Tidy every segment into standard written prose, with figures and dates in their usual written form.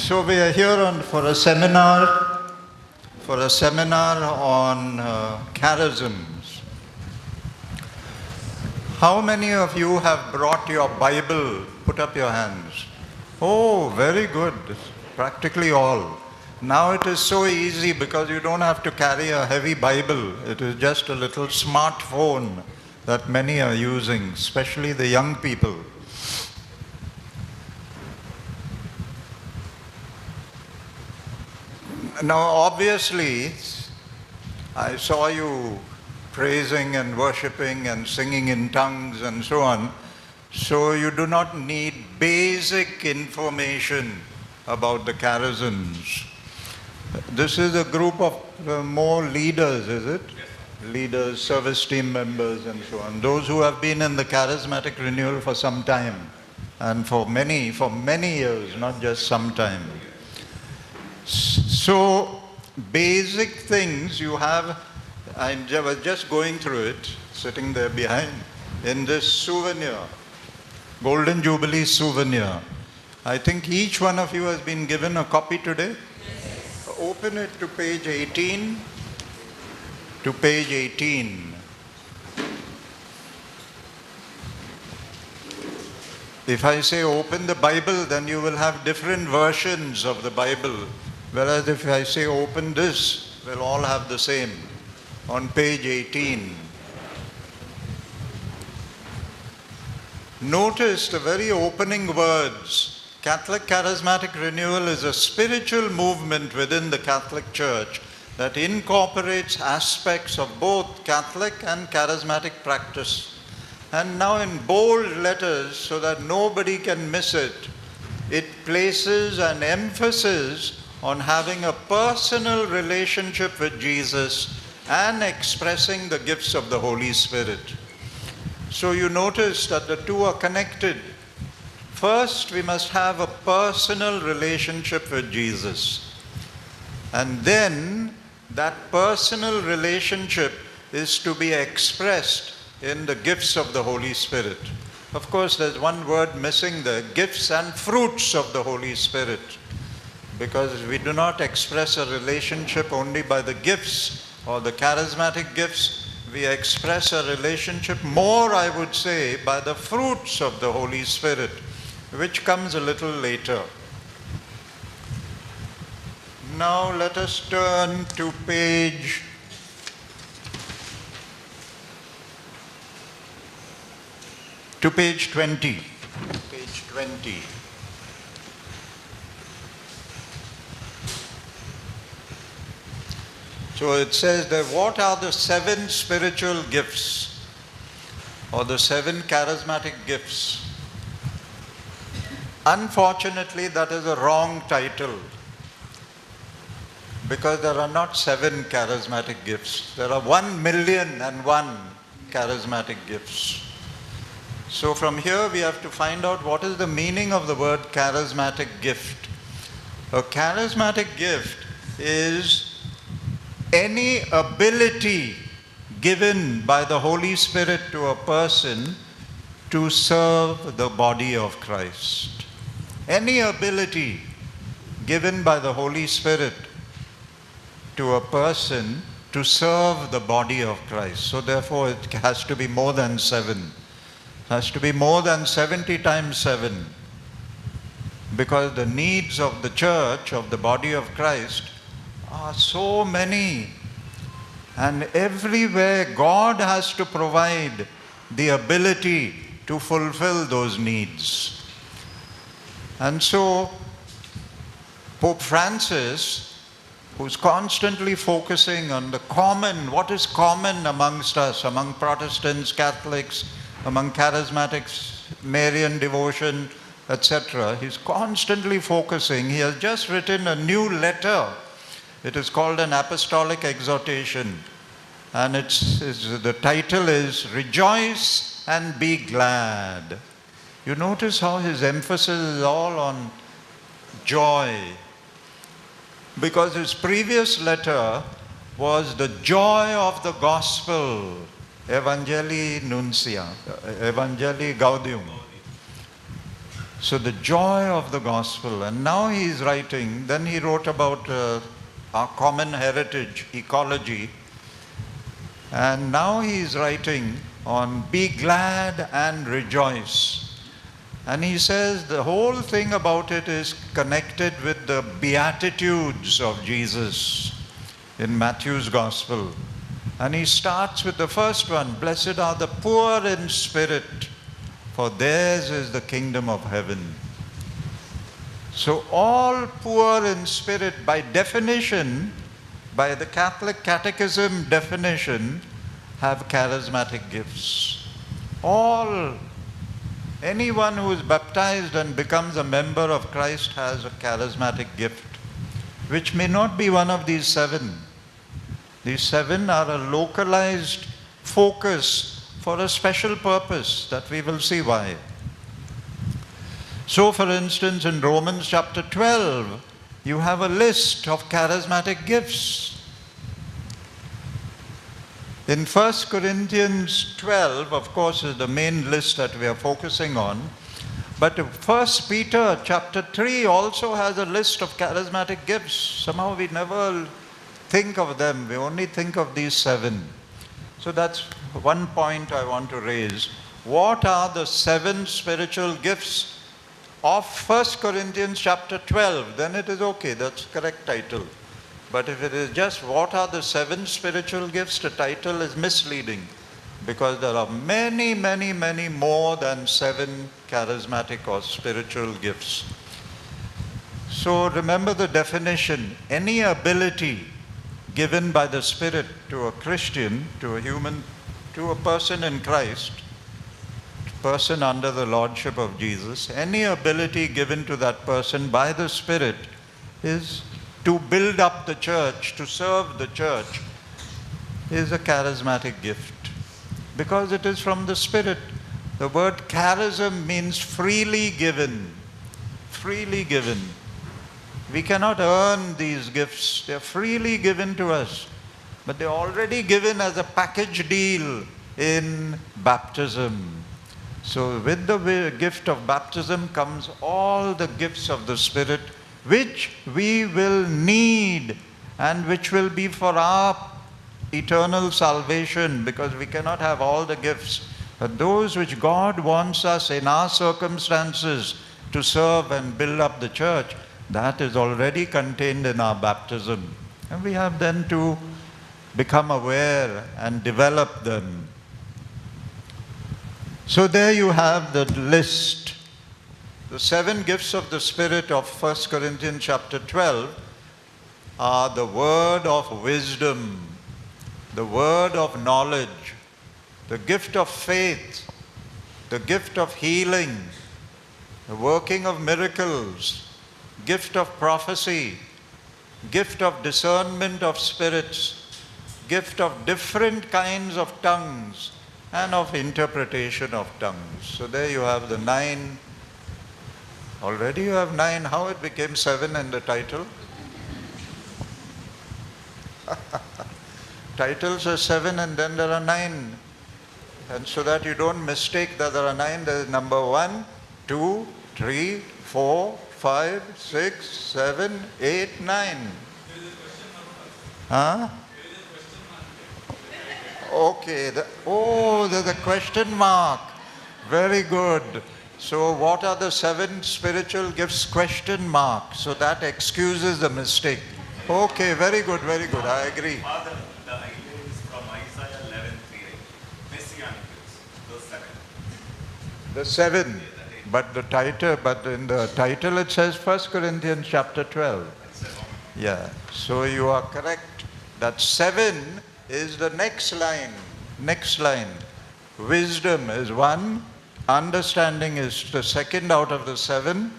So we are here for a seminar on charisms. How many of you have brought your Bible? Put up your hands. Oh, very good. Practically all. Now it is so easy because you don't have to carry a heavy Bible. It is just a little smartphone that many are using, especially the young people. Now, obviously, I saw you praising and worshipping and singing in tongues and so on. So you do not need basic information about the charisms. This is a group of more leaders, is it? Yes. Leaders, service team members and so on. Those who have been in the charismatic renewal for some time. And for many years, not just some time. So, basic things you have, I was just going through it, sitting there behind, in this souvenir, Golden Jubilee souvenir. I think each one of you has been given a copy today. Yes. Open it to page 18. To page 18. If I say open the Bible, then you will have different versions of the Bible. Whereas if I say open this, we'll all have the same. On page 18. Notice the very opening words. Catholic Charismatic Renewal is a spiritual movement within the Catholic Church that incorporates aspects of both Catholic and charismatic practice. And now in bold letters, so that nobody can miss it, it places an emphasis on having a personal relationship with Jesus and expressing the gifts of the Holy Spirit. So you notice that the two are connected. First, we must have a personal relationship with Jesus. And then that personal relationship is to be expressed in the gifts of the Holy Spirit. Of course, there's one word missing there, gifts and fruits of the Holy Spirit. Because we do not express a relationship only by the gifts or the charismatic gifts. We express a relationship more, I would say, by the fruits of the Holy Spirit, which comes a little later. Now let us turn to page 20. Page 20. So it says that what are the 7 spiritual gifts or the 7 charismatic gifts? Unfortunately, that is a wrong title because there are not 7 charismatic gifts. There are 1,000,001 charismatic gifts. So from here we have to find out what is the meaning of the word charismatic gift. A charismatic gift is any ability given by the Holy Spirit to a person to serve the body of Christ. Any ability given by the Holy Spirit to a person to serve the body of Christ. So therefore it has to be more than 7. It has to be more than 70 times 7. Because the needs of the church, of the body of Christ, are so many, and everywhere God has to provide the ability to fulfill those needs. And so Pope Francis, who's constantly focusing on the common, what is common amongst us, among Protestants, Catholics, among charismatics, Marian devotion, etc. He's constantly focusing. He has just written a new letter. It is called an apostolic exhortation, and the title is Rejoice and Be Glad. You notice how his emphasis is all on joy, because his previous letter was the joy of the gospel, Evangelii Nuncia, Evangelii Gaudium. So the joy of the gospel. And now he is writing, then he wrote about our common heritage, ecology. And now he is writing on be glad and rejoice. And he says the whole thing about it is connected with the Beatitudes of Jesus in Matthew's Gospel. And he starts with the first one, blessed are the poor in spirit, for theirs is the kingdom of heaven. So all poor in spirit, by definition, by the Catholic Catechism definition, have charismatic gifts. Anyone who is baptized and becomes a member of Christ has a charismatic gift, which may not be one of these 7. These 7 are a localized focus for a special purpose that we will see why. So, for instance, in Romans chapter 12, you have a list of charismatic gifts. In 1 Corinthians 12, of course, is the main list that we are focusing on. But 1 Peter chapter 3 also has a list of charismatic gifts. Somehow we never think of them. We only think of these 7. So that's one point I want to raise. What are the 7 spiritual gifts of 1 Corinthians chapter 12? Then it is okay. That's the correct title. But if it is just what are the 7 spiritual gifts, the title is misleading, because there are many, many, many more than 7 charismatic or spiritual gifts. So remember the definition. Any ability given by the Spirit to a Christian, to a person in Christ, person under the lordship of Jesus, any ability given to that person by the Spirit is to build up the church, to serve the church, is a charismatic gift. Because it is from the Spirit. The word charism means freely given. Freely given. We cannot earn these gifts. They are freely given to us. But they are already given as a package deal in baptism. So with the gift of baptism comes all the gifts of the Spirit, which we will need and which will be for our eternal salvation, because we cannot have all the gifts. But those which God wants us in our circumstances to serve and build up the church, that is already contained in our baptism. And we have then to become aware and develop them. So there you have the list. The 7 gifts of the Spirit of 1 Corinthians chapter 12 are the word of wisdom, the word of knowledge, the gift of faith, the gift of healing, the working of miracles, gift of prophecy, gift of discernment of spirits, gift of different kinds of tongues, and of interpretation of tongues. So there you have the 9. Already you have 9. How it became 7 in the title? Title says 7 and then there are 9. And so that you don't mistake that there are 9, there is number 1, 2, 3, 4, 5, 6, 7, 8, 9. Huh? Okay. There's a question mark. Very good. So what are the 7 spiritual gifts? Question mark. So that excuses the mistake. Okay, very good, very good. I agree. Father, the idea is from Isaiah 11:3. Messianic gifts, the 7. The 7. But in the title it says 1 Corinthians chapter 12. Yeah. So you are correct. That 7 is the next line. Next line. Wisdom is 1. Understanding is the 2nd out of the 7.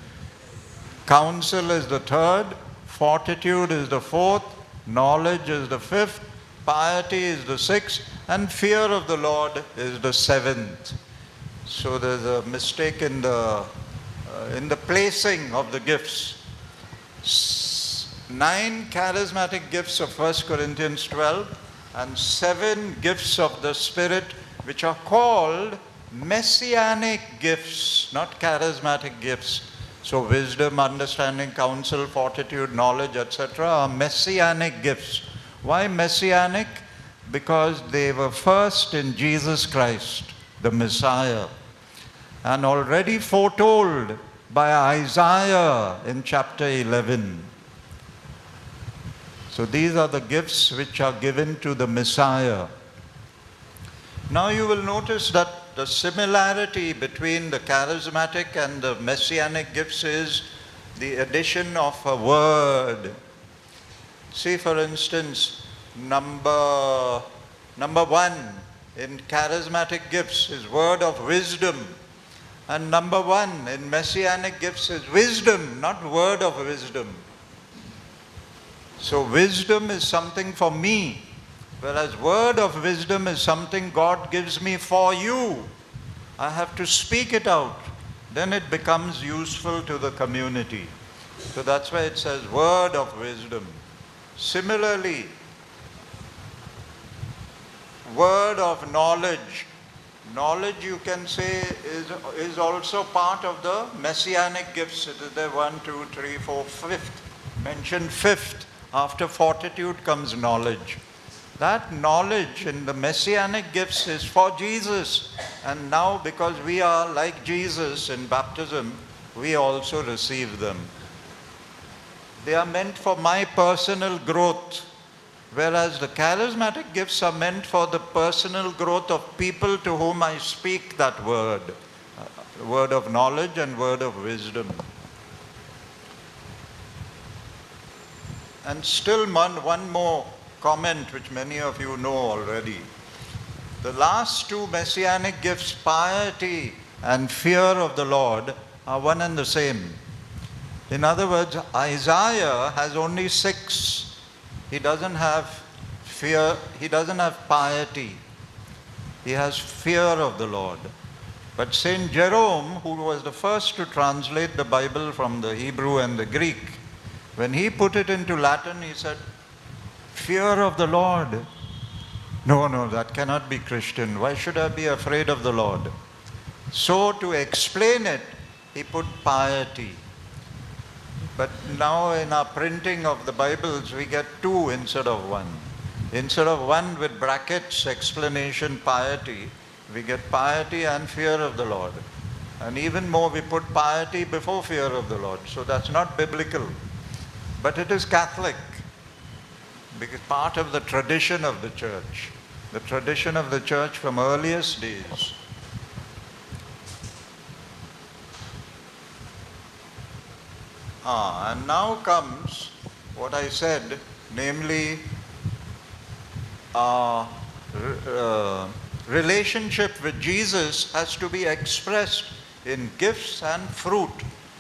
Counsel is the 3rd. Fortitude is the 4th. Knowledge is the 5th. Piety is the 6th. And fear of the Lord is the 7th. So there's a mistake in the placing of the gifts. 9 charismatic gifts of 1 Corinthians 12 and 7 gifts of the Spirit, which are called messianic gifts, not charismatic gifts. So wisdom, understanding, counsel, fortitude, knowledge, etc. are messianic gifts. Why messianic? Because they were first in Jesus Christ, the Messiah, and already foretold by Isaiah in chapter 11. So these are the gifts which are given to the Messiah. Now you will notice that the similarity between the charismatic and the messianic gifts is the addition of a word. See, for instance, number one in charismatic gifts is word of wisdom. And number one in messianic gifts is wisdom, not word of wisdom. So wisdom is something for me, whereas word of wisdom is something God gives me for you. I have to speak it out. Then it becomes useful to the community. So that's why it says word of wisdom. Similarly, word of knowledge. Knowledge, you can say, is also part of the messianic gifts. It is there 1, 2, 3, 4, fifth. Mentioned fifth. After fortitude comes knowledge. That knowledge in the messianic gifts is for Jesus. And now, because we are like Jesus in baptism, we also receive them. They are meant for my personal growth. Whereas the charismatic gifts are meant for the personal growth of people to whom I speak that word. Word of knowledge and word of wisdom. And still one more comment which many of you know already. The last two messianic gifts, piety and fear of the Lord, are one and the same. In other words, Isaiah has only 6. He doesn't have fear, he doesn't have piety. He has fear of the Lord. But Saint Jerome, who was the first to translate the Bible from the Hebrew and the Greek, when he put it into Latin, he said, fear of the Lord. No, that cannot be Christian. Why should I be afraid of the Lord? So to explain it, he put piety. But now in our printing of the Bibles, we get 2 instead of 1. Instead of 1 with brackets, explanation, piety, we get piety and fear of the Lord. And even more, we put piety before fear of the Lord. So that's not biblical. But it is Catholic. Because part of the tradition of the church. The tradition of the church from earliest days. And now comes what I said, namely relationship with Jesus has to be expressed in gifts and fruit.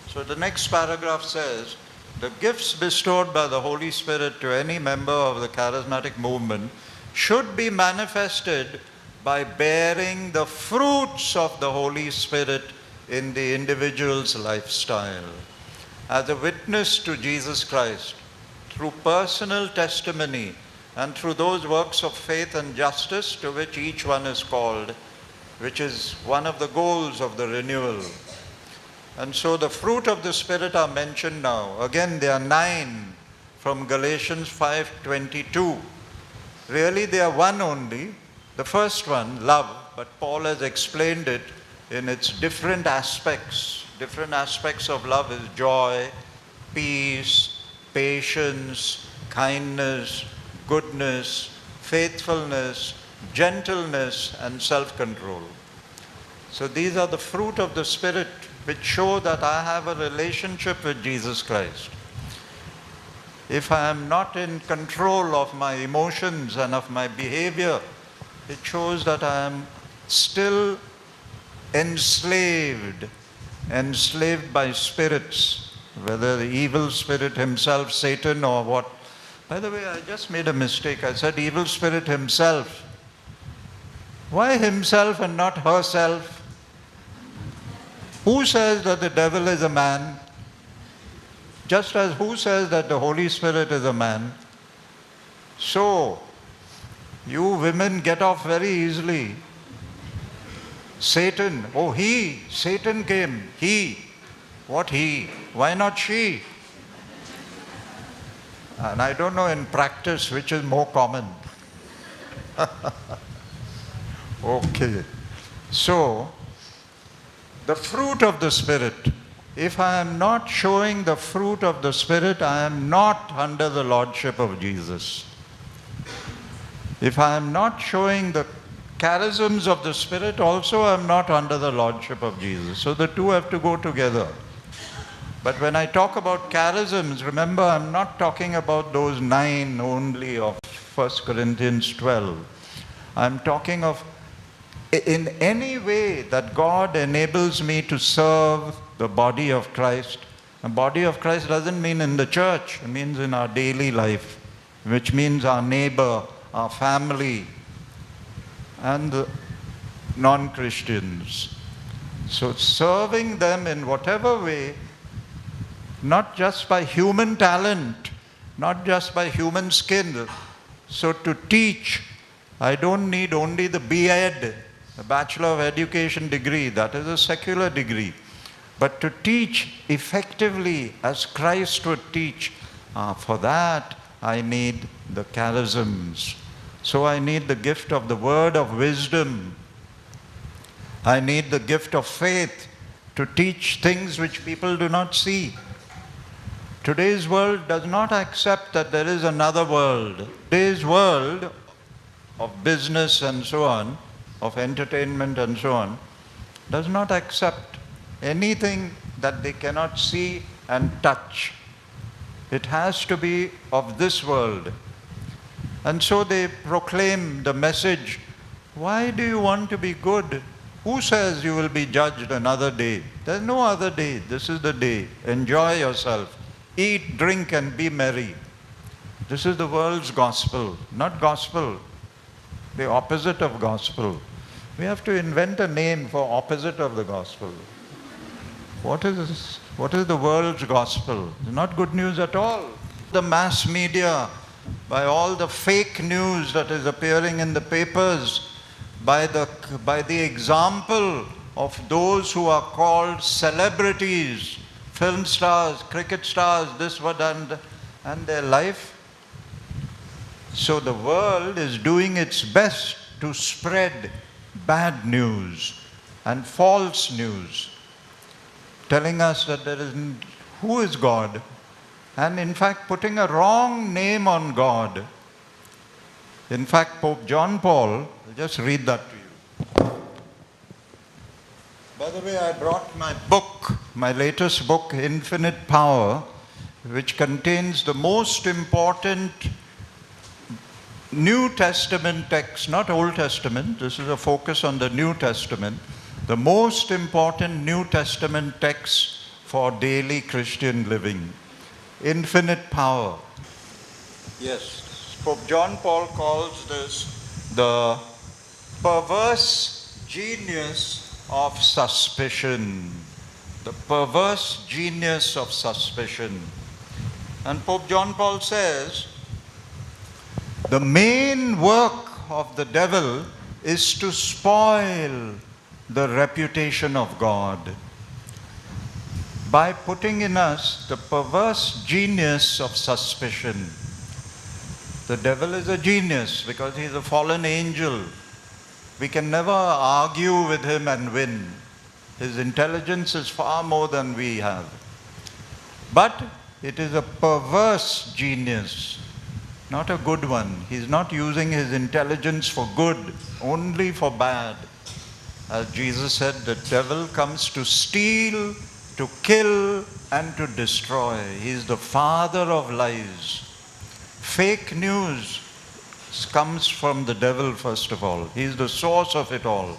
So the next paragraph says, the gifts bestowed by the Holy Spirit to any member of the charismatic movement should be manifested by bearing the fruits of the Holy Spirit in the individual's lifestyle. As a witness to Jesus Christ, through personal testimony and through those works of faith and justice to which each one is called, which is one of the goals of the renewal. And so the fruit of the Spirit are mentioned now. Again, there are 9 from Galatians 5:22. Really, they are one only. The first one, love, but Paul has explained it in its different aspects. Different aspects of love is joy, peace, patience, kindness, goodness, faithfulness, gentleness, and self-control. So these are the fruit of the Spirit which show that I have a relationship with Jesus Christ. If I am not in control of my emotions and of my behavior, it shows that I am still enslaved by spirits, whether the evil spirit himself, Satan, or what. By the way, I just made a mistake. I said evil spirit himself. Why himself and not herself? Who says that the devil is a man? Just as who says that the Holy Spirit is a man? So, you women get off very easily. Satan, oh Satan came, he. What he? Why not she? And I don't know in practice which is more common. Okay. So, the fruit of the Spirit. If I am not showing the fruit of the Spirit, I am not under the Lordship of Jesus. If I am not showing the charisms of the Spirit, also I am not under the Lordship of Jesus. So the two have to go together. But when I talk about charisms, remember I'm not talking about those 9 only of 1 Corinthians 12. I'm talking of in any way that God enables me to serve the body of Christ. The body of Christ doesn't mean in the church, it means in our daily life, which means our neighbor, our family, and the non-Christians. So serving them in whatever way, not just by human talent, not just by human skill. So to teach, I don't need only the B.Ed, the Bachelor of Education degree, that is a secular degree. But to teach effectively as Christ would teach, for that I need the charisms. So I need the gift of the word of wisdom. I need the gift of faith to teach things which people do not see. Today's world does not accept that there is another world. Today's world of business and so on, of entertainment and so on, does not accept anything that they cannot see and touch. It has to be of this world. And so they proclaim the message, why do you want to be good? Who says you will be judged another day? There's no other day. This is the day. Enjoy yourself. Eat, drink, and be merry. This is the world's gospel, not gospel, the opposite of gospel. We have to invent a name for opposite of the gospel. What is the world's gospel? It's not good news at all. The mass media, by all the fake news that is appearing in the papers, by the example of those who are called celebrities, film stars, cricket stars, this, what, and their life. So the world is doing its best to spread bad news and false news, telling us that who is God, and in fact putting a wrong name on God. In fact, Pope John Paul, I'll just read that to you. By the way, I brought my book, my latest book, Infinite Power, which contains the most important New Testament text, not Old Testament. This is a focus on the New Testament. The most important New Testament text for daily Christian living. Infinite power. Yes, Pope John Paul calls this the perverse genius of suspicion. The perverse genius of suspicion. And Pope John Paul says, the main work of the devil is to spoil the reputation of God by putting in us the perverse genius of suspicion. The devil is a genius because he is a fallen angel. We can never argue with him and win. His intelligence is far more than we have. But it is a perverse genius, not a good one. He's not using his intelligence for good, only for bad. As Jesus said, the devil comes to steal, to kill, and to destroy. He's the father of lies. Fake news comes from the devil, first of all. He's the source of it all.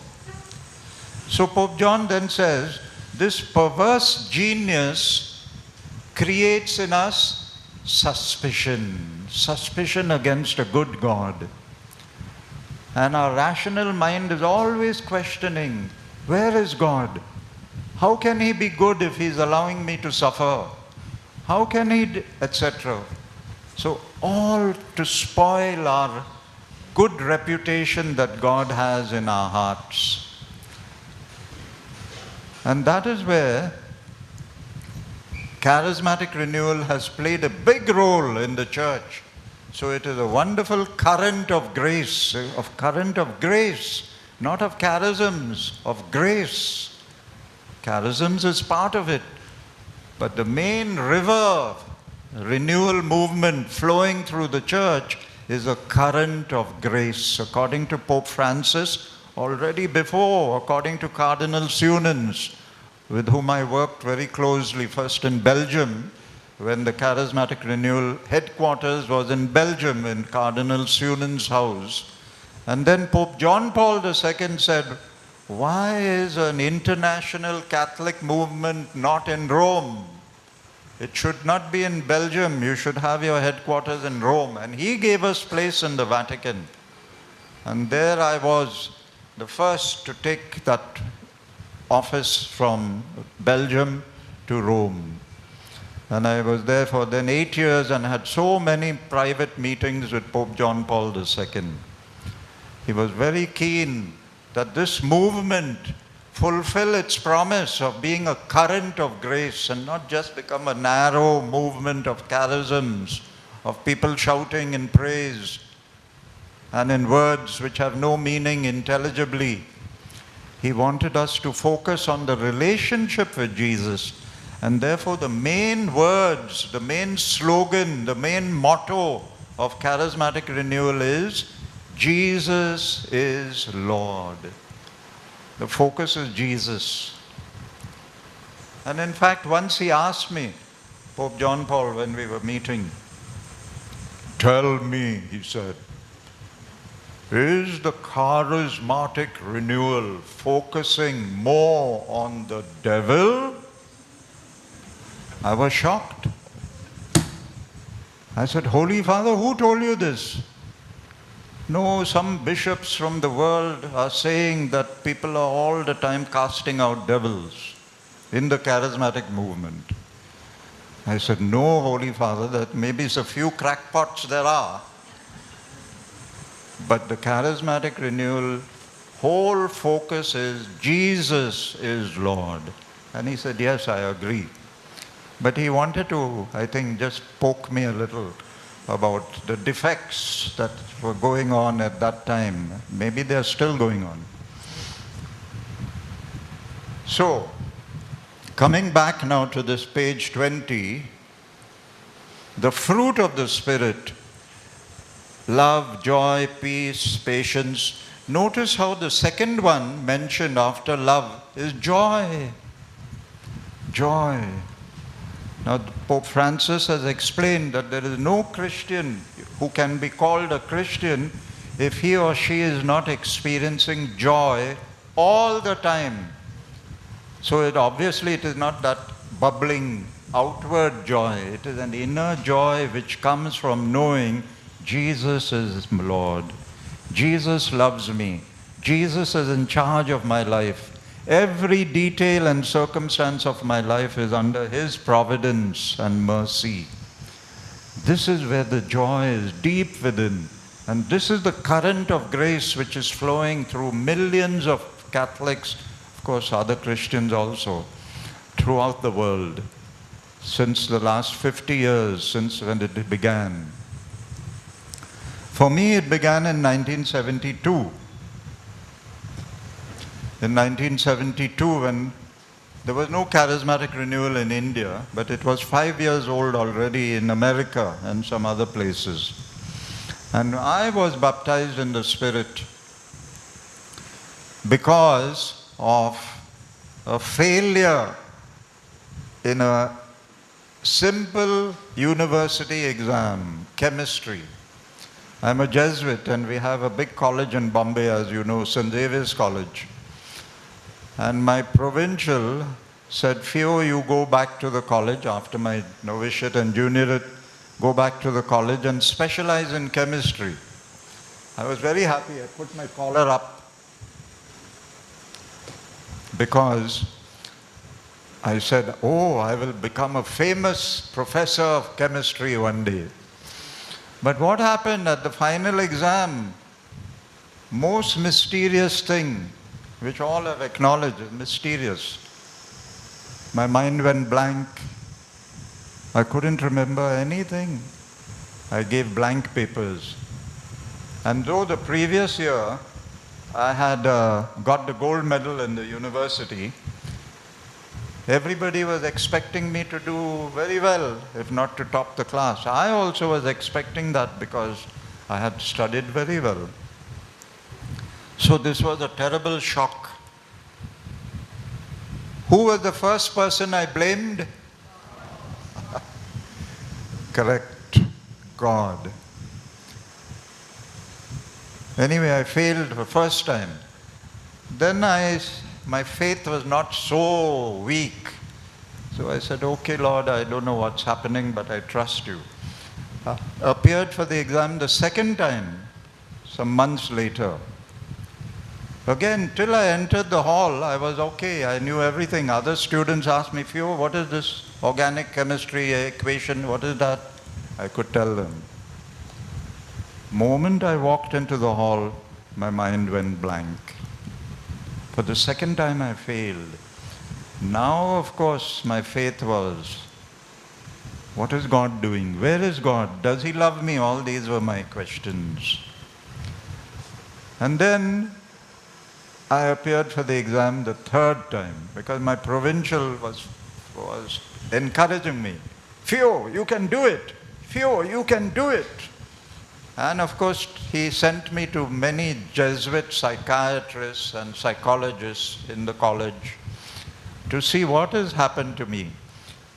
So Pope John then says, this perverse genius creates in us suspicion. Suspicion against a good God. And our rational mind is always questioning, where is God? How can he be good if he's allowing me to suffer? How can he, etc. So all to spoil our good reputation that God has in our hearts. And that is where charismatic renewal has played a big role in the church. So it is a wonderful current of grace, not of charisms, of grace. Charisms is part of it. But the main river renewal movement flowing through the church is a current of grace. According to Pope Francis, already before, according to Cardinal Sunens, with whom I worked very closely, first in Belgium, when the Charismatic Renewal headquarters was in Belgium, in Cardinal Sunen's house. And then Pope John Paul II said, why is an international Catholic movement not in Rome? It should not be in Belgium. You should have your headquarters in Rome. And he gave us place in the Vatican. And there I was, the first to take that office from Belgium to Rome. And I was there for then 8 years and had so many private meetings with Pope John Paul II. He was very keen that this movement fulfill its promise of being a current of grace and not just become a narrow movement of charisms, of people shouting in praise and in words which have no meaning intelligibly. He wanted us to focus on the relationship with Jesus. And therefore the main words, the main slogan, the main motto of charismatic renewal is, Jesus is Lord. The focus is Jesus. And in fact, once he asked me, Pope John Paul, when we were meeting, tell me, he said, is the charismatic renewal focusing more on the devil? I was shocked. I said, Holy Father, who told you this? No, some bishops from the world are saying that people are all the time casting out devils in the charismatic movement. I said, no, Holy Father, that maybe it's a few crackpots there are. But the charismatic renewal, whole focus is Jesus is Lord. And he said, yes, I agree. But he wanted to, I think, just poke me a little about the defects that were going on at that time. Maybe they're still going on. So, coming back now to this page 20, the fruit of the Spirit, love, joy, peace, patience. Notice how the second one mentioned after love is joy. Joy. Now, Pope Francis has explained that there is no Christian who can be called a Christian if he or she is not experiencing joy all the time. So obviously it is not that bubbling outward joy. It is an inner joy which comes from knowing Jesus is Lord. Jesus loves me. Jesus is in charge of my life. Every detail and circumstance of my life is under His providence and mercy. This is where the joy is deep within. And this is the current of grace which is flowing through millions of Catholics, of course other Christians also, throughout the world, since the last 50 years, since when it began. For me, it began in 1972. In 1972, when there was no charismatic renewal in India, but it was 5 years old already in America and some other places. And I was baptized in the Spirit because of a failure in a simple university exam, chemistry. I'm a Jesuit and we have a big college in Bombay, as you know, St. Xavier's College. And my provincial said, Fio, you go back to the college after my novitiate and juniorate, go back to the college and specialize in chemistry. I was very happy. I put my collar up because I said, oh, I will become a famous professor of chemistry one day. But what happened at the final exam? Most mysterious thing, which all have acknowledged is mysterious. My mind went blank. I couldn't remember anything. I gave blank papers. And though the previous year I had got the gold medal in the university, everybody was expecting me to do very well, if not to top the class. I also was expecting that because I had studied very well. So this was a terrible shock. Who was the first person I blamed? Correct, God. Anyway, I failed the first time. Then my faith was not so weak. So I said, okay, Lord, I don't know what's happening, but I trust you. Appeared for the exam the second time, some months later. Again, till I entered the hall, I was okay. I knew everything. Other students asked me, Fio, what is this organic chemistry equation? What is that? I could tell them. Moment I walked into the hall, my mind went blank. For the second time I failed. Now, of course, my faith was, what is God doing? Where is God? Does He love me? All these were my questions. And then I appeared for the exam the third time because my provincial was encouraging me. Fio, you can do it. Fio, you can do it. And of course, he sent me to many Jesuit psychiatrists and psychologists in the college to see what has happened to me.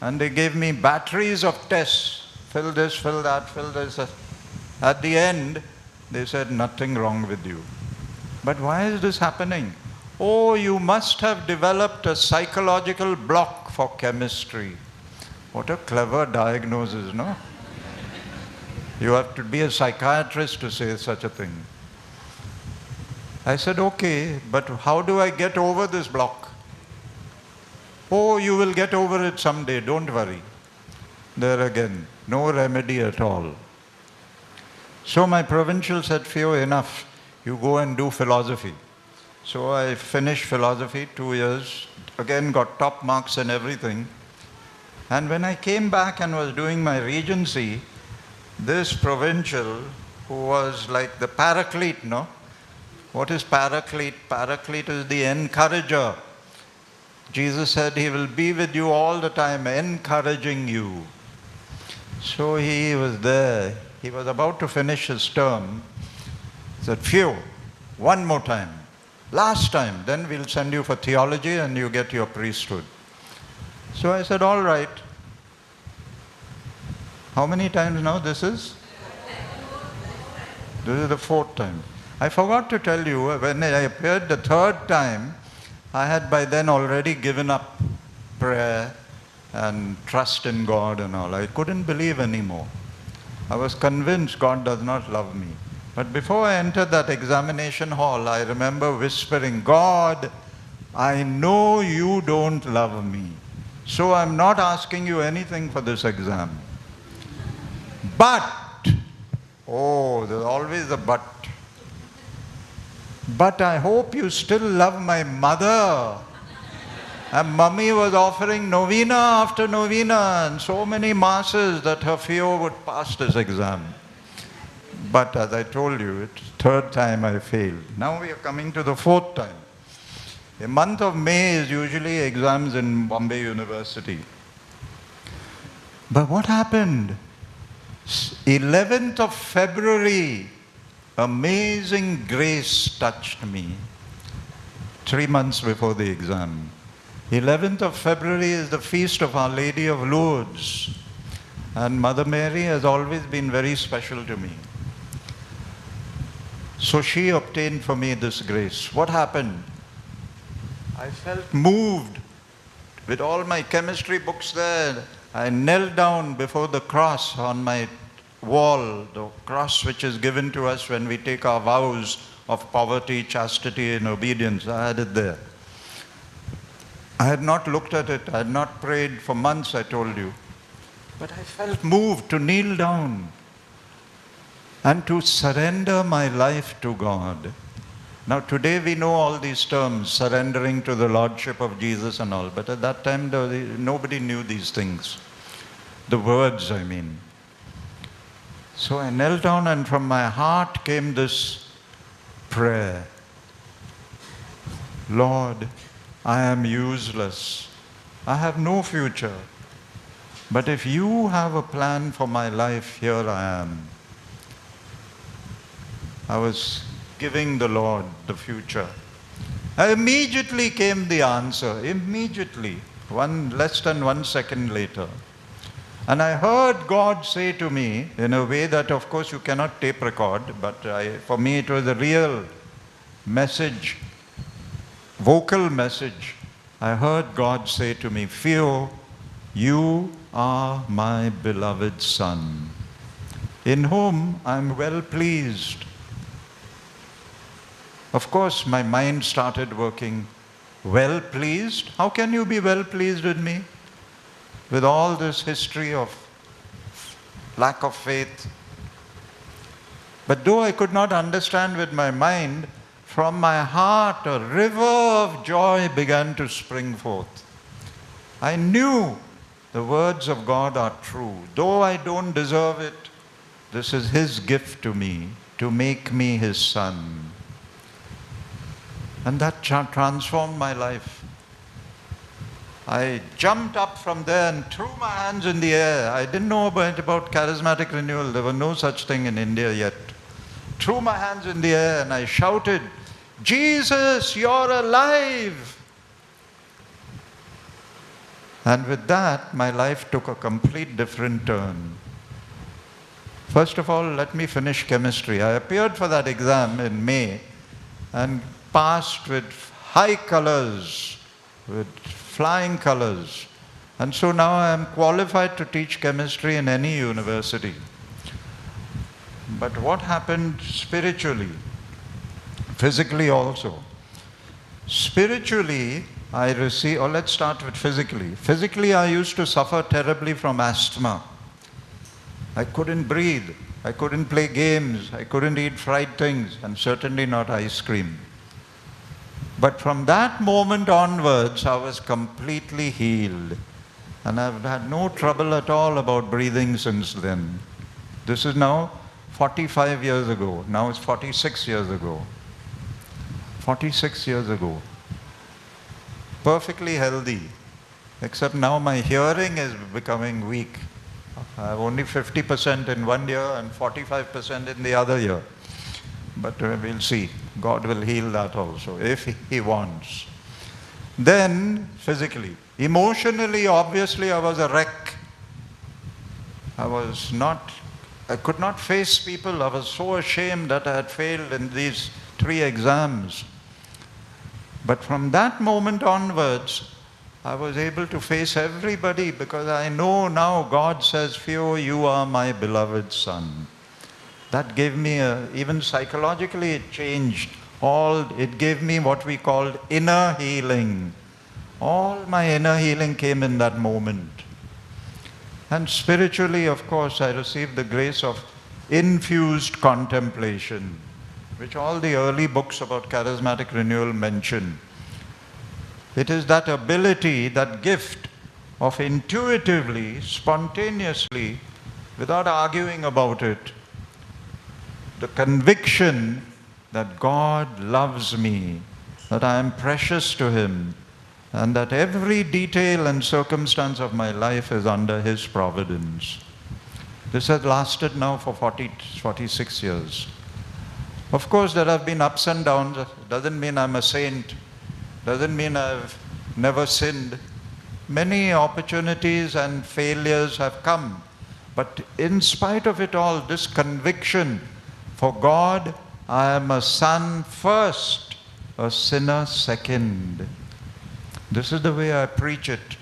And they gave me batteries of tests. Fill this, fill that, fill this. At the end, they said, nothing wrong with you. But why is this happening? Oh, you must have developed a psychological block for chemistry. What a clever diagnosis, no? You have to be a psychiatrist to say such a thing. I said, okay, but how do I get over this block? Oh, you will get over it someday, don't worry. There again, no remedy at all. So my provincial said, Fio, enough. You go and do philosophy. So I finished philosophy, 2 years, again got top marks and everything. And when I came back and was doing my regency, this provincial, who was like the paraclete, no? What is paraclete? Paraclete is the encourager. Jesus said He will be with you all the time, encouraging you. So he was there. He was about to finish his term. He said, Phew, one more time. Last time, then we'll send you for theology and you get your priesthood. So I said, all right. How many times now this is? This is the fourth time. I forgot to tell you, when I appeared the third time, I had by then already given up prayer and trust in God and all. I couldn't believe anymore. I was convinced God does not love me. But before I entered that examination hall, I remember whispering, God, I know you don't love me. So I'm not asking you anything for this exam. But, oh, there's always a but. But I hope you still love my mother. And mummy was offering novena after novena and so many masses that her fear would pass this exam. But as I told you, it's third time I failed. Now we are coming to the fourth time. The month of May is usually exams in Bombay University. But what happened? 11th of February, amazing grace touched me. 3 months before the exam. 11th of February is the feast of Our Lady of Lourdes. And Mother Mary has always been very special to me. So she obtained for me this grace. What happened? I felt moved with all my chemistry books there. I knelt down before the cross on my wall, the cross which is given to us when we take our vows of poverty, chastity, and obedience. I had it there. I had not looked at it. I had not prayed for months, I told you. But I felt moved to kneel down and to surrender my life to God. Now today we know all these terms, surrendering to the Lordship of Jesus and all, but at that time nobody knew these things. The words, I mean. So I knelt down and from my heart came this prayer. Lord, I am useless. I have no future. But if you have a plan for my life, here I am. I was giving the Lord the future. Immediately came the answer. Immediately. Less than 1 second later. And I heard God say to me, in a way that of course you cannot tape record, but for me it was a real message, vocal message. I heard God say to me, Theo, you are my beloved Son, in whom I am well pleased. Of course, my mind started working. Well pleased? How can you be well pleased with me? With all this history of lack of faith. But though I could not understand with my mind, from my heart a river of joy began to spring forth. I knew the words of God are true. Though I don't deserve it, this is His gift to me, to make me His son. And that transformed my life. I jumped up from there and threw my hands in the air. I didn't know about charismatic renewal. There was no such thing in India yet. Threw my hands in the air and I shouted, Jesus, you're alive! And with that, my life took a complete different turn. First of all, let me finish chemistry. I appeared for that exam in May and passed with high colors, with flying colors. And so now I am qualified to teach chemistry in any university. But what happened spiritually? Physically also. Spiritually, let's start with physically. Physically, I used to suffer terribly from asthma. I couldn't breathe. I couldn't play games. I couldn't eat fried things, and certainly not ice cream. But from that moment onwards, I was completely healed. And I've had no trouble at all about breathing since then. This is now 45 years ago. Now it's 46 years ago. 46 years ago. Perfectly healthy. Except now my hearing is becoming weak. I have only 50% in one year and 45% in the other year. But we'll see. God will heal that also, if He wants. Then, physically. Emotionally, obviously, I was a wreck. I could not face people. I was so ashamed that I had failed in these 3 exams. But from that moment onwards, I was able to face everybody because I know now God says, Theo, you are my beloved Son. That gave me, even psychologically it changed. It gave me what we called inner healing. All my inner healing came in that moment. And spiritually, of course, I received the grace of infused contemplation, which all the early books about charismatic renewal mention. It is that ability, that gift of intuitively, spontaneously, without arguing about it, the conviction that God loves me, that I am precious to Him, and that every detail and circumstance of my life is under His providence. This has lasted now for 46 years. Of course, there have been ups and downs. Doesn't mean I'm a saint. Doesn't mean I've never sinned. Many opportunities and failures have come. But in spite of it all, this conviction, for God, I am a son first, a sinner second. This is the way I preach it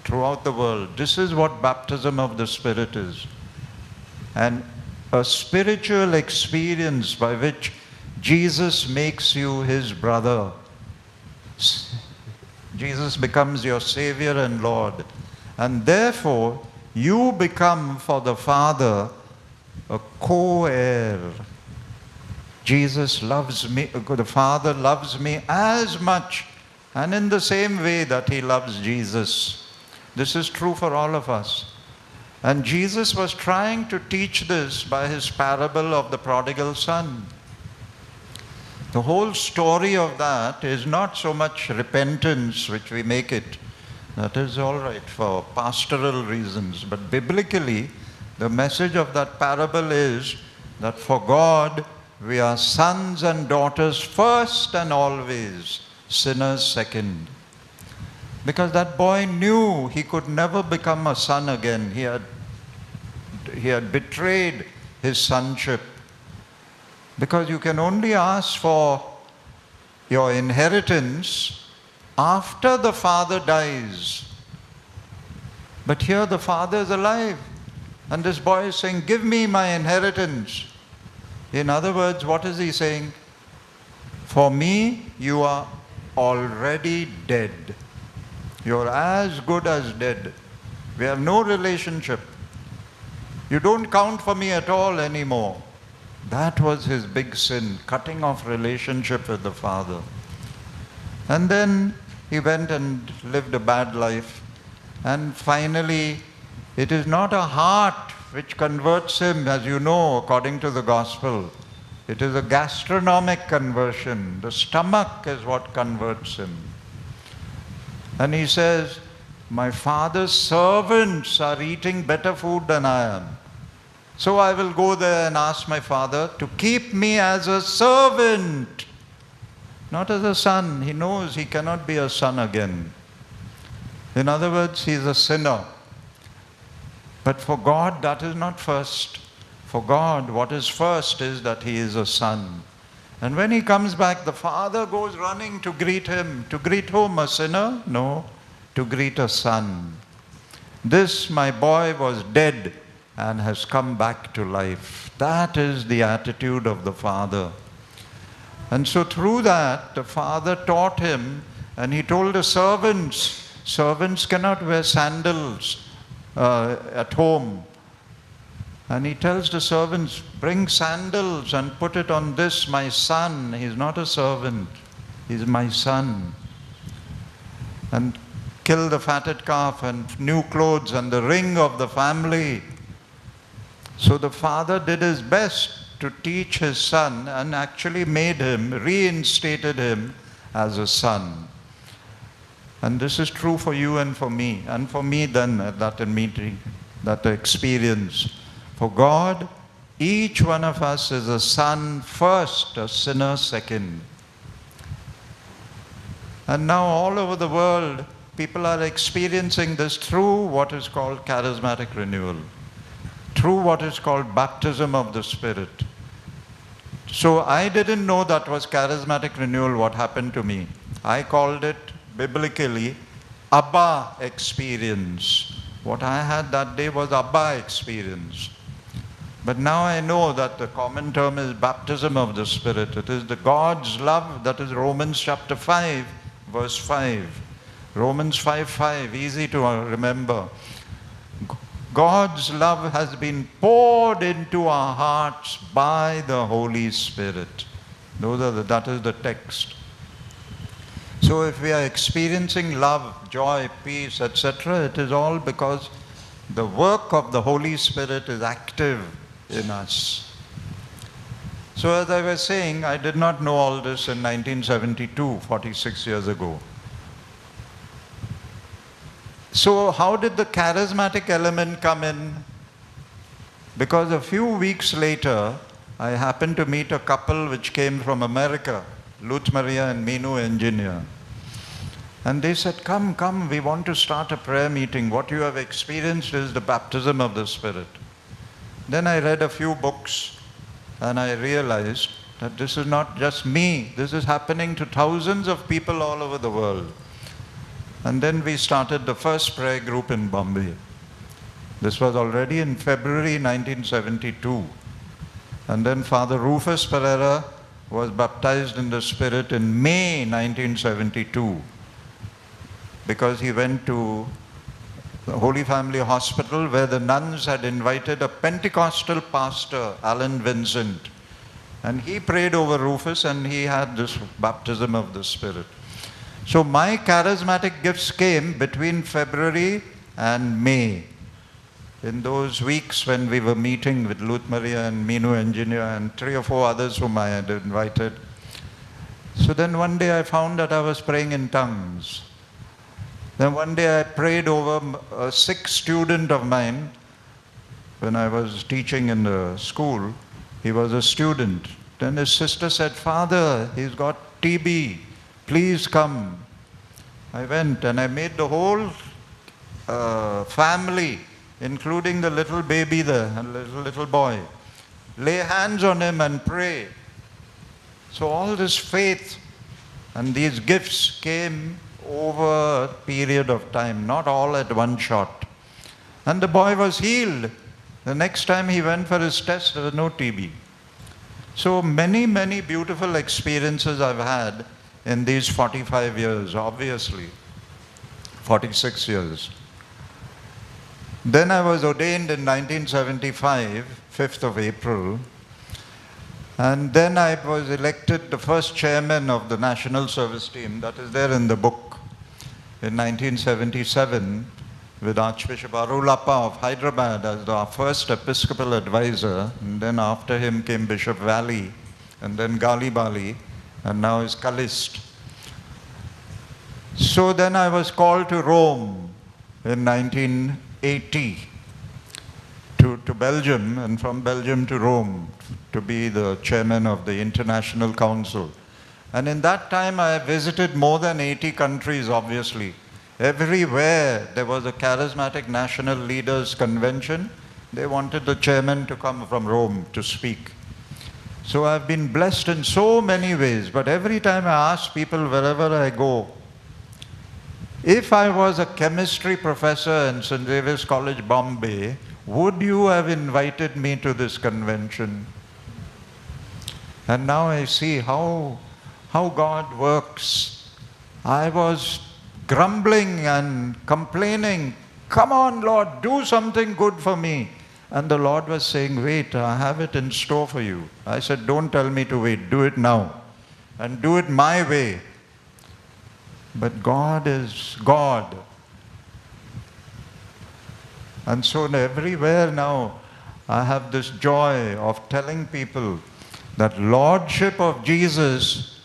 throughout the world. This is what baptism of the Spirit is. And a spiritual experience by which Jesus makes you His brother. Jesus becomes your Savior and Lord. And therefore, you become for the Father a co-heir. Jesus loves me, the Father loves me as much and in the same way that he loves Jesus. This is true for all of us. And Jesus was trying to teach this by his parable of the prodigal son. The whole story of that is not so much repentance, which we make it. That is all right for pastoral reasons. But biblically, the message of that parable is that for God, we are sons and daughters first and always, sinners second. Because that boy knew he could never become a son again. He had betrayed his sonship. Because you can only ask for your inheritance after the father dies. But here the father is alive. And this boy is saying, give me my inheritance. In other words, what is he saying? For me, you are already dead. You're as good as dead. We have no relationship. You don't count for me at all anymore. That was his big sin, cutting off relationship with the Father. And then he went and lived a bad life. And finally, it is not a heart which converts him, as you know, according to the gospel. It is a gastronomic conversion. The stomach is what converts him. And he says, my father's servants are eating better food than I am. So I will go there and ask my father to keep me as a servant, not as a son. He knows he cannot be a son again. In other words, he is a sinner. But for God, that is not first. For God, what is first is that he is a son. And when he comes back, the father goes running to greet him. To greet whom? A sinner? No, to greet a son. This, my boy, was dead and has come back to life. That is the attitude of the Father. And so through that, the Father taught him, and he told the servants cannot wear sandals at home. And he tells the servants, bring sandals and put it on this, my son. He's not a servant, he's my son. And kill the fatted calf and new clothes and the ring of the family. So the father did his best to teach his son and actually made him, reinstated him as a son. And this is true for you and for me then at that meeting, that experience. For God, each one of us is a son first, a sinner second. And now all over the world, people are experiencing this through what is called charismatic renewal, through what is called baptism of the Spirit. So I didn't know that was charismatic renewal, what happened to me. I called it biblically Abba experience. What I had that day was Abba experience. But now I know that the common term is baptism of the Spirit. It is the God's love, that is Romans chapter 5, verse 5. Romans 5:5, easy to remember. God's love has been poured into our hearts by the Holy Spirit. That is the text. So if we are experiencing love, joy, peace, etc., it is all because the work of the Holy Spirit is active in us. So as I was saying, I did not know all this in 1972, 46 years ago. So how did the charismatic element come in? Because a few weeks later, I happened to meet a couple which came from America, Ruth Maria and Minu, engineer. And they said, come, we want to start a prayer meeting. What you have experienced is the baptism of the Spirit. Then I read a few books and I realized that this is not just me. This is happening to thousands of people all over the world. And then we started the first prayer group in Bombay. This was already in February 1972. And then Father Rufus Pereira was baptized in the Spirit in May 1972 because he went to the Holy Family Hospital where the nuns had invited a Pentecostal pastor, Alan Vincent, And he prayed over Rufus and he had this baptism of the Spirit. So my charismatic gifts came between February and May. In those weeks when we were meeting with Luth Maria and Minu Engineer and 3 or 4 others whom I had invited. So then one day I found that I was praying in tongues. Then one day I prayed over a sick student of mine when I was teaching in the school. He was a student. Then his sister said, "Father, he's got TB. Please come." I went and I made the whole family, including the little baby there, and little boy, lay hands on him and pray. So all this faith and these gifts came over a period of time, not all at one shot. And the boy was healed. The next time he went for his test, there was no TB. So many, many beautiful experiences I've had in these 45 years, obviously, 46 years. Then I was ordained in 1975, 5th of April. And then I was elected the first chairman of the National Service Team, that is there in the book, in 1977, with Archbishop Arulappa of Hyderabad as our first Episcopal advisor. And then after him came Bishop Valley, and then Gali Bali, and now is Callist. So then I was called to Rome in 1980, to Belgium, and from Belgium to Rome, to be the chairman of the International Council. And in that time I visited more than 80 countries, obviously. Everywhere there was a charismatic national leaders convention, they wanted the chairman to come from Rome to speak. So I've been blessed in so many ways, but every time I ask people wherever I go, if I was a chemistry professor in St. Xavier's College, Bombay, would you have invited me to this convention? And now I see how God works. I was grumbling and complaining, "Come on, Lord, do something good for me." And the Lord was saying, "Wait, I have it in store for you." I said, "Don't tell me to wait, do it now. And do it my way." But God is God. And so everywhere now, I have this joy of telling people that Lordship of Jesus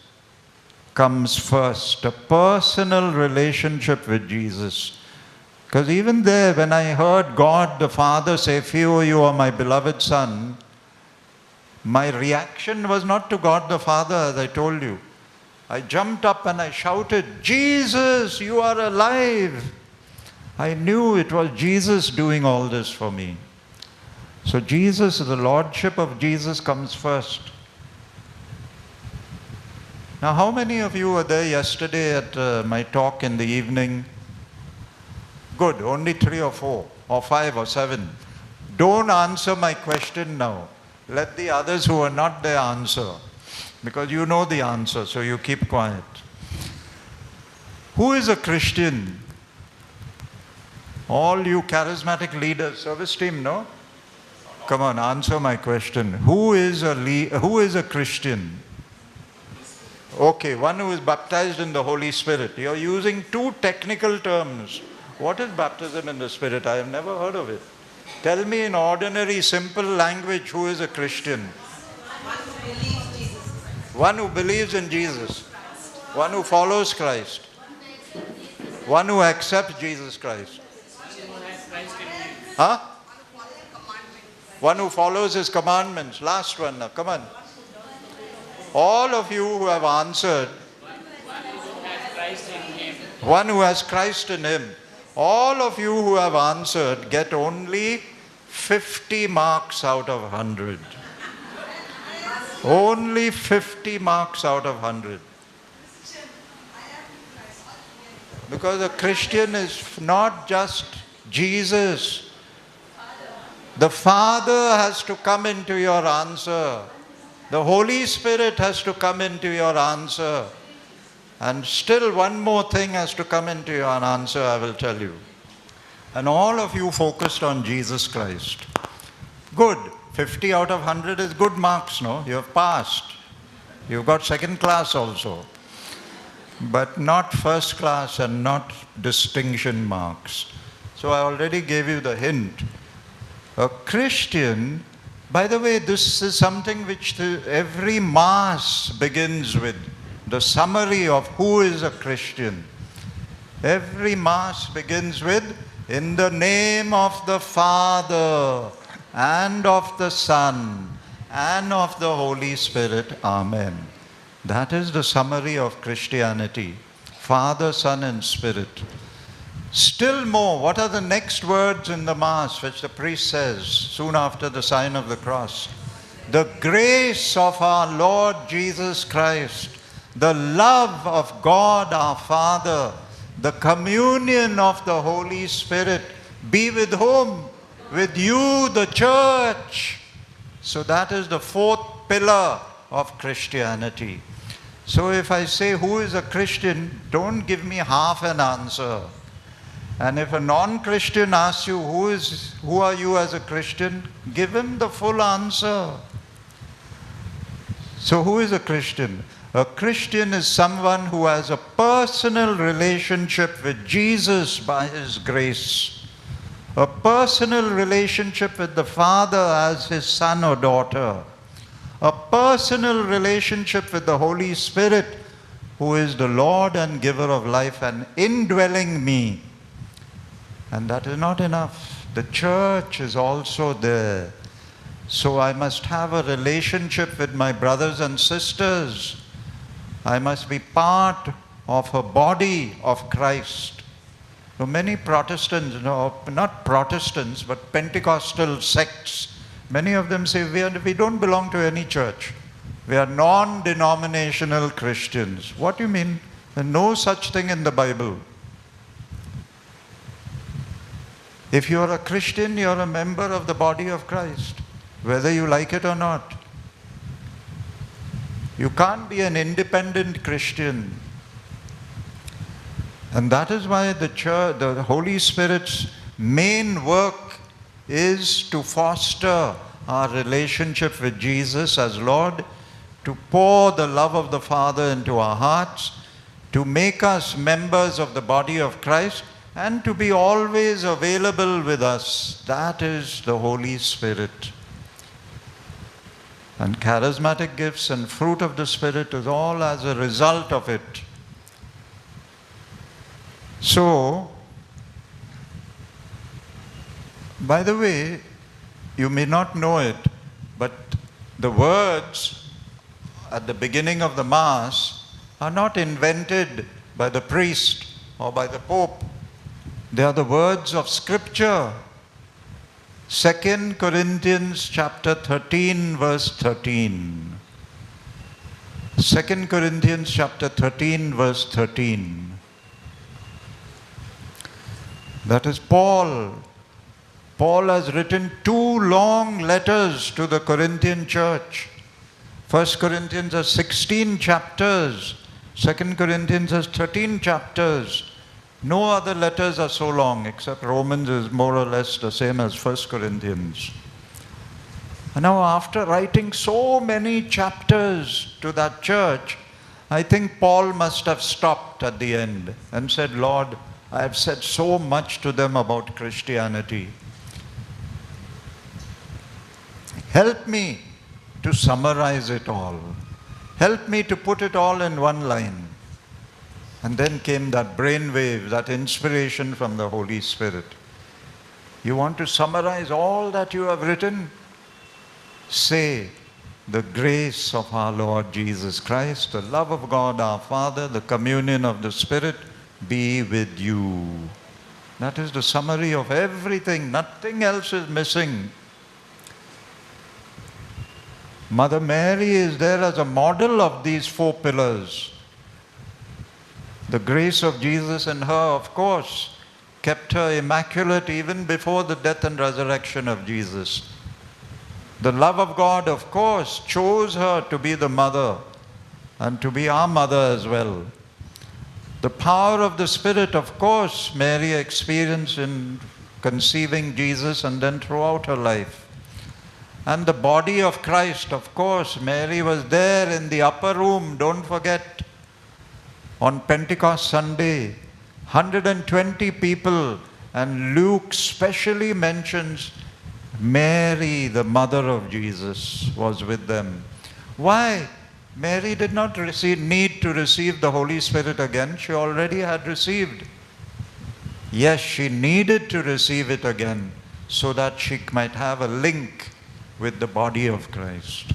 comes first, a personal relationship with Jesus. Because even there, when I heard God the Father say, "Few, you are my beloved Son," my reaction was not to God the Father, as I told you. I jumped up and I shouted, "Jesus, you are alive!" I knew it was Jesus doing all this for me. So Jesus, the Lordship of Jesus comes first. Now, how many of you were there yesterday at my talk in the evening? Good, only 3 or 4 or 5 or 7. Don't answer my question now. Let the others who are not there answer, because you know the answer, so you keep quiet. Who is a Christian? All you charismatic leaders, service team, no? Come on, answer my question. Who is a Christian? Okay, one who is baptized in the Holy Spirit. You're using 2 technical terms. What is baptism in the Spirit? I have never heard of it. Tell me in ordinary, simple language, who is a Christian? One who believes in Jesus. One who follows Christ. One who accepts Jesus Christ. Huh? One who follows his commandments. Last one now, come on. All of you who have answered, one who has Christ in him. All of you who have answered get only 50 marks out of 100. Only 50 marks out of 100. Because a Christian is not just Jesus. The Father has to come into your answer. The Holy Spirit has to come into your answer. And still one more thing has to come into your answer, I will tell you. And all of you focused on Jesus Christ. Good. 50 out of 100 is good marks, no? You have passed. You've got second class also. But not first class and not distinction marks. So I already gave you the hint. A Christian, by the way, this is something which every Mass begins with. The summary of who is a Christian. Every Mass begins with, in the name of the Father, and of the Son, and of the Holy Spirit. Amen. That is the summary of Christianity. Father, Son, and Spirit. Still more, what are the next words in the Mass which the priest says soon after the sign of the cross? The grace of our Lord Jesus Christ, the love of God our Father, the communion of the Holy Spirit be with whom? With you, the church. So that is the fourth pillar of Christianity. So if I say who is a Christian, don't give me half an answer. And if a non-Christian asks you who are you as a Christian, give him the full answer. So who is a Christian? A Christian is someone who has a personal relationship with Jesus by His grace. A personal relationship with the Father as His son or daughter. A personal relationship with the Holy Spirit, who is the Lord and giver of life and indwelling me. And that is not enough. The church is also there. So I must have a relationship with my brothers and sisters. I must be part of a body of Christ. So many Protestants, not Protestants, but Pentecostal sects, many of them say we don't belong to any church. We are non-denominational Christians. What do you mean? There's no such thing in the Bible. If you are a Christian, you are a member of the body of Christ, whether you like it or not. You can't be an independent Christian. And that is why the church, the Holy Spirit's main work is to foster our relationship with Jesus as Lord, to pour the love of the Father into our hearts, to make us members of the body of Christ, and to be always available with us. That is the Holy Spirit. And charismatic gifts and fruit of the Spirit is all as a result of it. So, by the way, you may not know it, but the words at the beginning of the Mass are not invented by the priest or by the Pope. They are the words of Scripture. 2 Corinthians chapter 13 verse 13. 2 Corinthians chapter 13 verse 13. That is Paul. Paul has written 2 long letters to the Corinthian church. 1 Corinthians has 16 chapters. 2 Corinthians has 13 chapters. No other letters are so long, except Romans is more or less the same as 1 Corinthians. And now after writing so many chapters to that church, I think Paul must have stopped at the end and said, Lord, I have said so much to them about Christianity. Help me to summarize it all. Help me to put it all in one line. And then came that brainwave, that inspiration from the Holy Spirit. You want to summarize all that you have written? Say, the grace of our Lord Jesus Christ, the love of God our Father, the communion of the Spirit be with you. That is the summary of everything. Nothing else is missing. Mother Mary is there as a model of these 4 pillars. The grace of Jesus in her, of course, kept her immaculate even before the death and resurrection of Jesus. The love of God, of course, chose her to be the mother and to be our mother as well. The power of the Spirit, of course, Mary experienced in conceiving Jesus and then throughout her life. And the body of Christ, of course, Mary was there in the upper room, don't forget. On Pentecost Sunday, 120 people, and Luke specially mentions Mary, the mother of Jesus, was with them. Why? Mary did not need to receive the Holy Spirit again. She already had received. Yes, she needed to receive it again so that she might have a link with the body of Christ.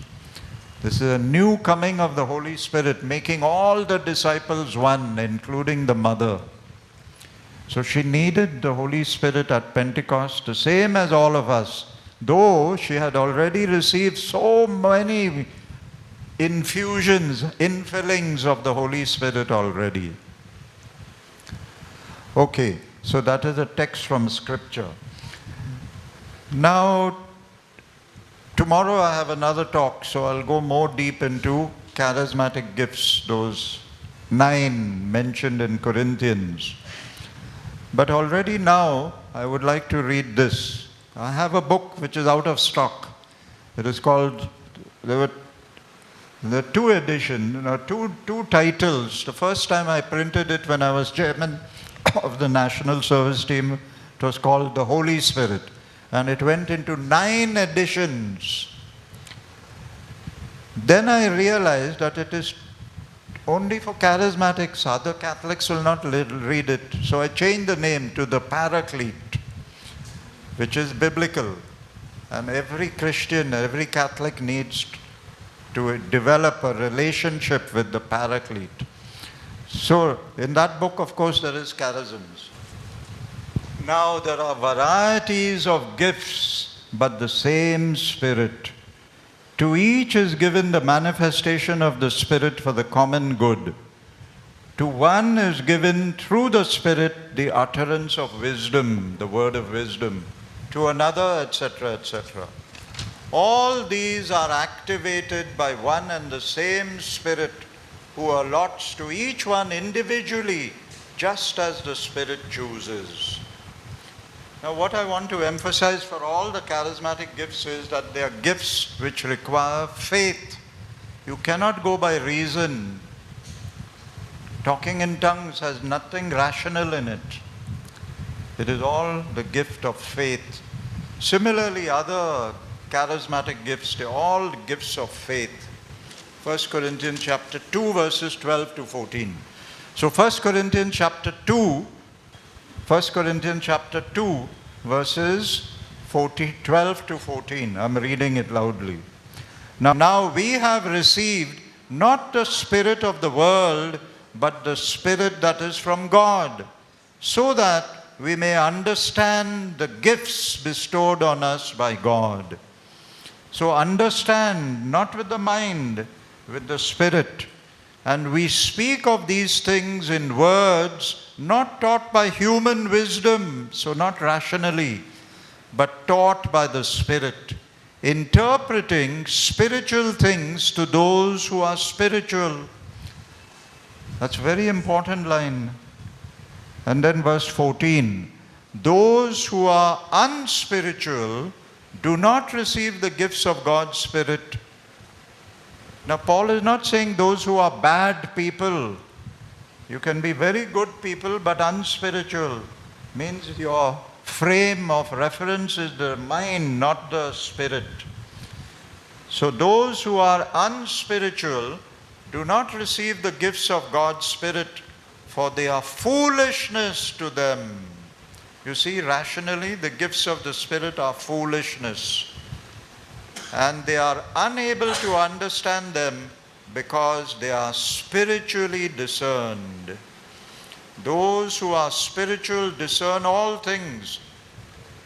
This is a new coming of the Holy Spirit, making all the disciples one, including the mother. So she needed the Holy Spirit at Pentecost, the same as all of us, though she had already received so many infusions, infillings of the Holy Spirit already. Okay, so that is a text from Scripture. Now, tomorrow I have another talk, so I'll go more deep into charismatic gifts, those 9 mentioned in Corinthians. But already now, I would like to read this. I have a book which is out of stock. It is called, there are 2 editions, two titles. The first time I printed it when I was chairman of the National Service Team, it was called The Holy Spirit. And it went into 9 editions. Then I realized that it is only for charismatics. Other Catholics will not read it. So I changed the name to the Paraclete, which is biblical. And every Christian, every Catholic needs to develop a relationship with the Paraclete. So in that book, of course, there is charisms. Now there are varieties of gifts, but the same Spirit. To each is given the manifestation of the Spirit for the common good. To one is given through the Spirit the utterance of wisdom, the word of wisdom. To another, etc., etc. All these are activated by one and the same Spirit, who allots to each one individually, just as the Spirit chooses. Now, what I want to emphasize for all the charismatic gifts is that they are gifts which require faith. You cannot go by reason. Talking in tongues has nothing rational in it. It is all the gift of faith. Similarly, other charismatic gifts, they are all gifts of faith. 1 Corinthians chapter 2, verses 12 to 14. So 1 Corinthians chapter 2, verses 12 to 14. I'm reading it loudly. Now we have received not the spirit of the world, but the Spirit that is from God, so that we may understand the gifts bestowed on us by God. So understand, not with the mind, with the Spirit. And we speak of these things in words not taught by human wisdom, so not rationally, but taught by the Spirit, interpreting spiritual things to those who are spiritual. That's a very important line. And then verse 14, those who are unspiritual do not receive the gifts of God's Spirit. Now, Paul is not saying those who are bad people. You can be very good people but unspiritual. Means your frame of reference is the mind, not the spirit. So those who are unspiritual do not receive the gifts of God's Spirit, for they are foolishness to them. You see, rationally, the gifts of the Spirit are foolishness. And they are unable to understand them because they are spiritually discerned. Those who are spiritual discern all things,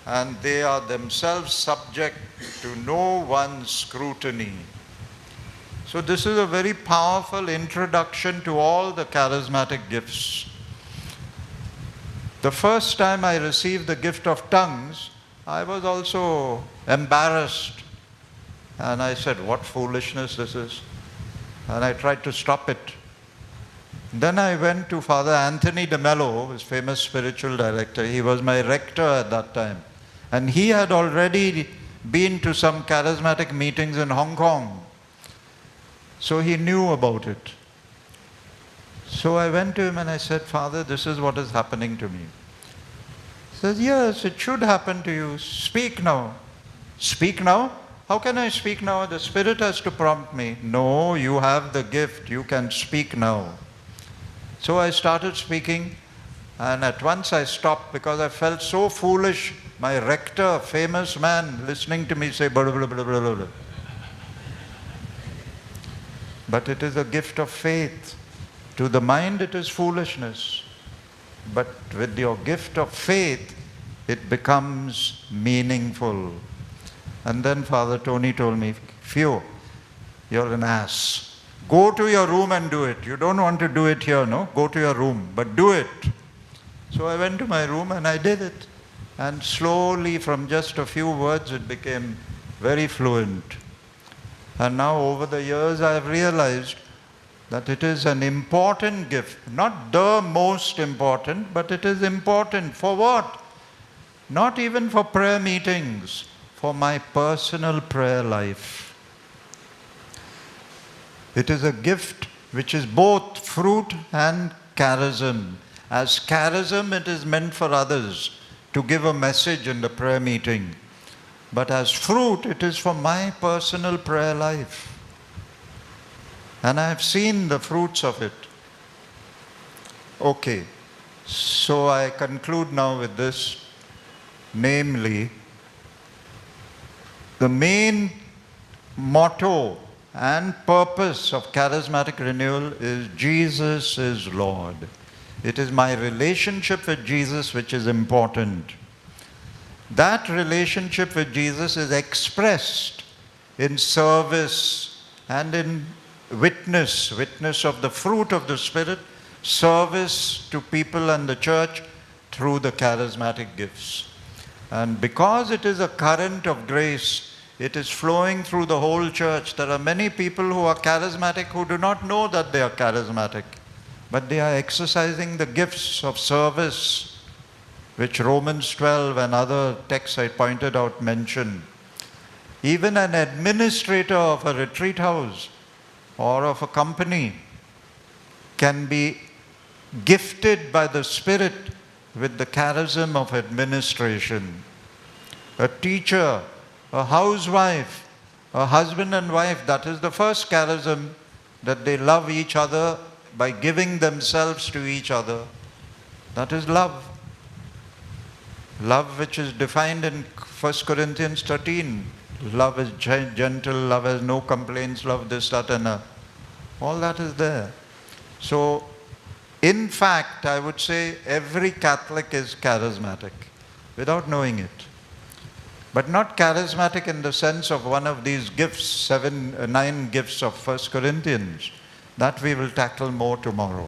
and they are themselves subject to no one's scrutiny. So this is a very powerful introduction to all the charismatic gifts. The first time I received the gift of tongues, I was also embarrassed. And I said, what foolishness this is. And I tried to stop it. Then I went to Father Anthony de Mello, his famous spiritual director. He was my rector at that time. And he had already been to some charismatic meetings in Hong Kong. So he knew about it. So I went to him and I said, Father, this is what is happening to me. He says, yes, it should happen to you. Speak now. Speak now? How can I speak now? The Spirit has to prompt me. No, you have the gift. You can speak now. So I started speaking, and at once I stopped because I felt so foolish. My rector, famous man, listening to me say blah, blah, blah, blah, blah, blah. But it is a gift of faith. To the mind it is foolishness. But with your gift of faith, it becomes meaningful. And then Father Tony told me, Phew, you're an ass. Go to your room and do it. You don't want to do it here, no? Go to your room, but do it. So I went to my room and I did it. And slowly, from just a few words, it became very fluent. And now over the years I have realized that it is an important gift. Not the most important, but it is important. For what? Not even for prayer meetings, for my personal prayer life. It is a gift which is both fruit and charism. As charism, it is meant for others to give a message in the prayer meeting. But as fruit, it is for my personal prayer life. And I have seen the fruits of it. Okay, so I conclude now with this. Namely, the main motto and purpose of charismatic renewal is Jesus is Lord. It is my relationship with Jesus which is important. That relationship with Jesus is expressed in service and in witness of the fruit of the Spirit, service to people and the church through the charismatic gifts. And because it is a current of grace, it is flowing through the whole church. There are many people who are charismatic who do not know that they are charismatic, but they are exercising the gifts of service, which Romans 12 and other texts I pointed out mention. Even an administrator of a retreat house or of a company can be gifted by the Spirit with the charism of administration. A teacher, a housewife, a husband and wife, that is the first charism, that they love each other by giving themselves to each other. That is love. Love which is defined in 1 Corinthians 13. Love is gentle, love has no complaints, love this, that and all that is there. So, in fact, I would say every Catholic is charismatic without knowing it. But not charismatic in the sense of one of these gifts, 9 gifts of 1 Corinthians. That we will tackle more tomorrow.